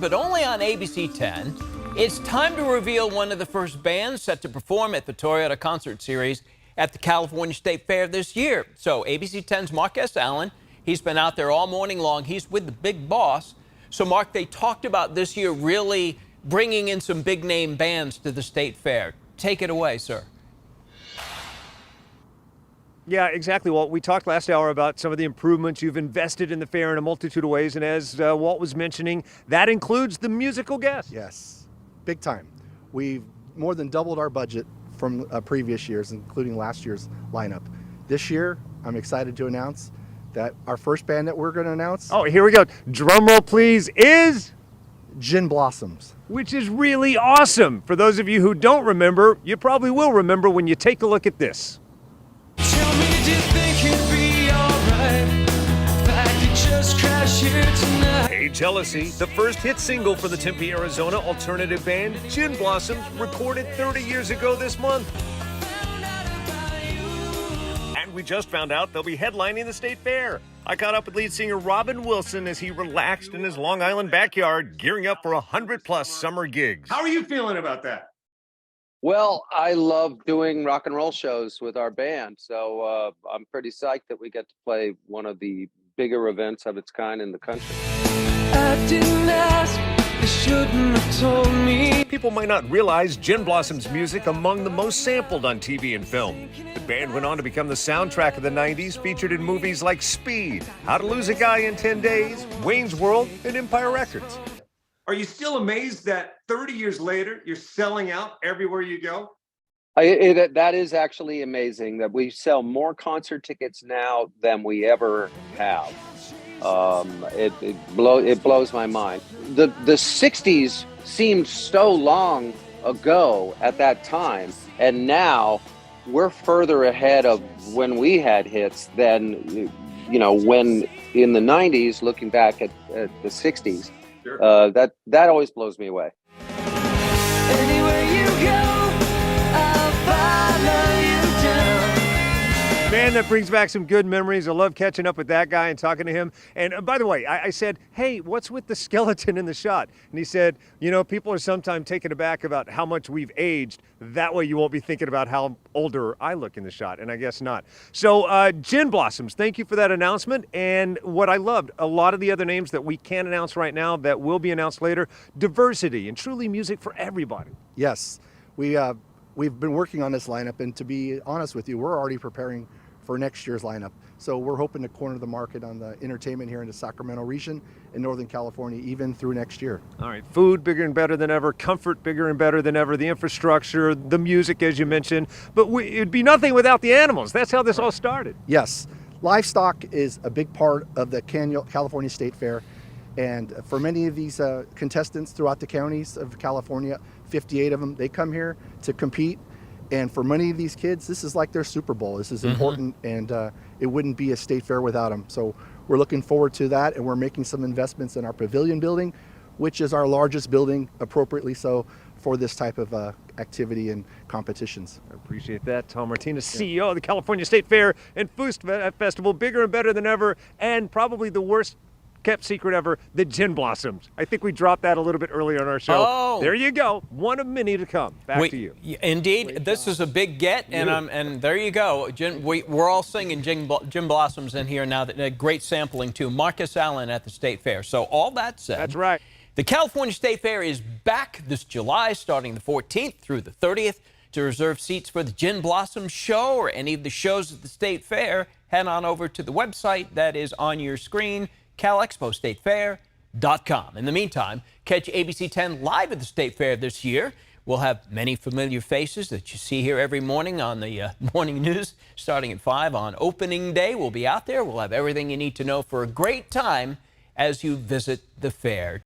But only on ABC 10, it's time to reveal one of the first bands set to perform at the Toyota Concert Series at the California State Fair this year. So ABC 10's Marcus Allen, he's been out there all morning long. He's with the big boss. So Mark, they talked about this year really bringing in some big name bands to the State Fair. Take it away, sir. Yeah, exactly, Walt. We talked last hour about some of the improvements you've invested in the fair in a multitude of ways, and as Walt was mentioning, that includes the musical guests. Yes, big time. We've more than doubled our budget from previous years, including last year's lineup. This year, I'm excited to announce that our first band that we're going to announce... Oh, here we go. Drum roll, please, is... Gin Blossoms. Which is really awesome. For those of you who don't remember, you probably will remember when you take a look at this. Tell me, do you think it'd be alright if I could just crash here tonight? Hey Jealousy, the first hit single for the Tempe, Arizona alternative band Gin Blossoms, recorded 30 years ago this month. And we just found out they'll be headlining the State Fair. I caught up with lead singer Robin Wilson as he relaxed in his Long Island backyard, gearing up for 100+ summer gigs. How are you feeling about that? Well, I love doing rock and roll shows with our band, so I'm pretty psyched that we get to play one of the bigger events of its kind in the country. I didn't ask, they shouldn't have told me. People might not realize Gin Blossom's music among the most sampled on TV and film. The band went on to become the soundtrack of the 90s, featured in movies like Speed, How to Lose a Guy in 10 Days, Wayne's World, and Empire Records. Are you still amazed that 30 years later, you're selling out everywhere you go? That is actually amazing that we sell more concert tickets now than we ever have. It blows my mind. The 60s seemed so long ago at that time, and now we're further ahead of when we had hits than, when in the 90s, looking back at the 60s. Sure. That always blows me away. Anywhere you go, I'll follow you down. Man, that brings back some good memories. I love catching up with that guy and talking to him. And by the way, I said, hey, what's with the skeleton in the shot? And he said, people are sometimes taken aback about how much we've aged. That way you won't be thinking about how older I look in the shot, and I guess not. So Gin Blossoms, thank you for that announcement. And what I loved, a lot of the other names that we can't announce right now that will be announced later, diversity and truly music for everybody. Yes, we've been working on this lineup, and to be honest with you, we're already preparing for next year's lineup. So we're hoping to corner the market on the entertainment here in the Sacramento region in Northern California, even through next year. All right, food bigger and better than ever, comfort bigger and better than ever, the infrastructure, the music, as you mentioned. But it'd be nothing without the animals. That's how this all started. Yes, livestock is a big part of the California State Fair. And for many of these contestants throughout the counties of California, 58 of them, they come here to compete. And for many of these kids, this is like their Super Bowl. This is important, and it wouldn't be a state fair without them. So we're looking forward to that, and we're making some investments in our pavilion building, which is our largest building, appropriately so, for this type of activity and competitions. I appreciate that. Tom Martinez, CEO of the California State Fair and Food Festival, bigger and better than ever, and probably the worst kept secret ever, the Gin Blossoms. I think we dropped that a little bit earlier on our show. Oh. There you go. One of many to come. Back to you. Indeed, this is a big get, and there you go. We're all singing Gin Blossoms in here now. Great sampling, too. Marcus Allen at the State Fair. So all that said, that's right. The California State Fair is back this July, starting the 14th through the 30th. To reserve seats for the Gin Blossoms show or any of the shows at the State Fair, head on over to the website that is on your screen, CalExpoStateFair.com. In the meantime, catch ABC 10 live at the State Fair this year. We'll have many familiar faces that you see here every morning on the morning news, starting at 5 on opening day. We'll be out there. We'll have everything you need to know for a great time as you visit the fair.